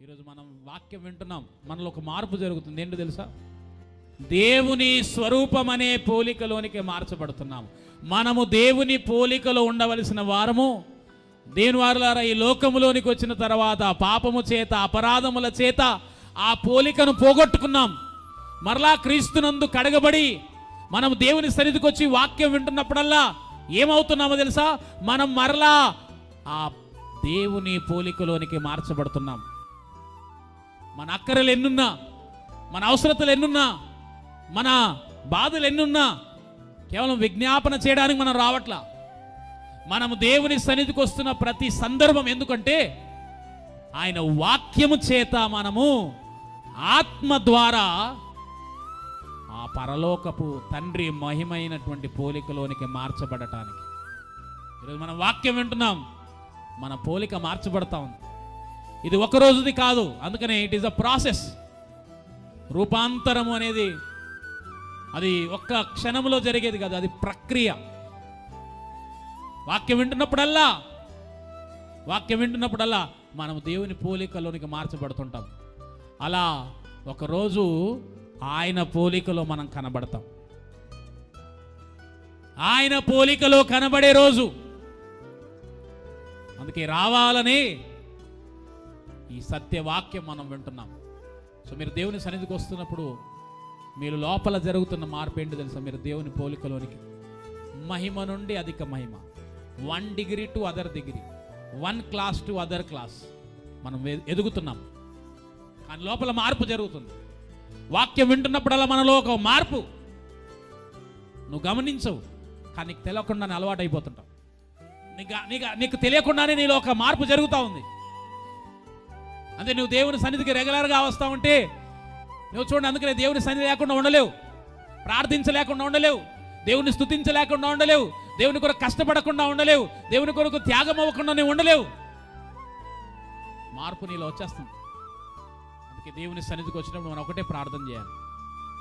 ఈరోజు మనం వాక్యం వింటున్నాం, మనలో ఒక మార్పు జరుగుతుంది. ఏంటో తెలుసా? దేవుని స్వరూపం అనే పోలికలోనికి మార్చబడుతున్నాము. మనము దేవుని పోలికలో ఉండవలసిన వారము. దేవుని వారలారా, ఈ లోకములోనికి వచ్చిన తర్వాత పాపము చేత, అపరాధముల చేత ఆ పోలికను పోగొట్టుకున్నాం. మరలా క్రీస్తునందు కడగబడి మనం దేవుని సన్నిధికి వచ్చి వాక్యం వింటున్నప్పుడల్లా ఏమవుతున్నామో తెలుసా? మనం మరలా ఆ దేవుని పోలికలోనికి మార్చబడుతున్నాం. మన అక్కరలు ఎన్నున్నా, మన అవసరతలు ఎన్నున్నా, మన బాధలు ఎన్నున్నా కేవలం విజ్ఞాపన చేయడానికి మనం రావట్లా. మనము దేవుని సన్నిధికి వస్తున్న ప్రతి సందర్భం ఎందుకంటే ఆయన వాక్యము చేత మనము ఆత్మ ద్వారా ఆ పరలోకపు తండ్రి మహిమైనటువంటి పోలికలోనికి మార్చబడటానికి. ఈరోజు మనం వాక్యం వింటున్నాం, మన పోలిక మార్చబడతా ఉంది. ఇది ఒక రోజుది కాదు, అందుకనే ఇట్ ఈస్ అ ప్రాసెస్. రూపాంతరము అనేది అది ఒక్క క్షణంలో జరిగేది కాదు, అది ప్రక్రియ. వాక్యం వింటున్నప్పుడల్లా మనం దేవుని పోలికలోనికి మార్చబడుతుంటాం. అలా ఒకరోజు ఆయన పోలికలో మనం కనబడతాం. ఆయన పోలికలో కనబడే రోజు, అందుకే రావాలని ఈ సత్యవాక్యం మనం వింటున్నాం. సో మీరు దేవుని సన్నిధికి వస్తున్నప్పుడు మీరు లోపల జరుగుతున్న మార్పు ఏంటి తెలుసా? మీరు దేవుని పోలికలోనికి, మహిమ నుండి అధిక మహిమ, 1 degree to other degree, 1 class to other class మనం ఎదుగుతున్నాం. కానీ లోపల మార్పు జరుగుతుంది. వాక్యం వింటున్నప్పుడల్లా మనలో ఒక మార్పు నువ్వు గమనించవు, కానీ నీకు తెలియకుండానే అలవాటు అయిపోతుంటావు. నీకు తెలియకుండానే నీలో ఒక మార్పు జరుగుతూ ఉంది. అంటే నువ్వు దేవుని సన్నిధికి రెగ్యులర్గా వస్తూ ఉంటే నువ్వు చూడండి, అందుకనే దేవుని సన్నిధి లేకుండా ఉండలేవు, ప్రార్థించలేకుండా ఉండలేవు, దేవుని స్తుతించలేకుండా ఉండలేవు, దేవుని కొరకు కష్టపడకుండా ఉండలేవు, దేవుని కొరకు త్యాగం అవ్వకుండా నువ్వు ఉండలేవు. మార్పు నీలో వచ్చేస్తుంది. అందుకే దేవుని సన్నిధికి వచ్చినప్పుడు మనం ఒకటే ప్రార్థన చేయాలి,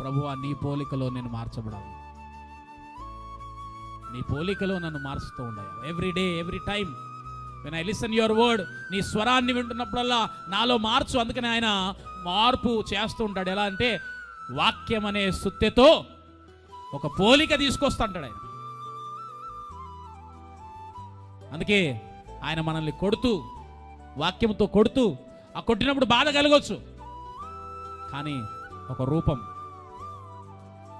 ప్రభువా నీ పోలికలో నేను మార్చబడాలి, నీ పోలికలో నన్ను మారుస్తూ ఉండాలి. Every day, every time when I listen your word, నీ స్వరాన్ని వింటున్నప్పుడల్లా నాలో మార్చు. అందుకని ఆయన మార్పు చేస్తూ ఉంటాడు. ఎలా అంటే వాక్యం అనే సుత్తెతో ఒక పోలిక తీసుకొస్తూ ఉంటాడు ఆయన. అందుకే ఆయన మనల్ని కొడుతూ, వాక్యంతో కొడుతూ, ఆ కొట్టినప్పుడు బాధ కలగవచ్చు, కానీ ఒక రూపం,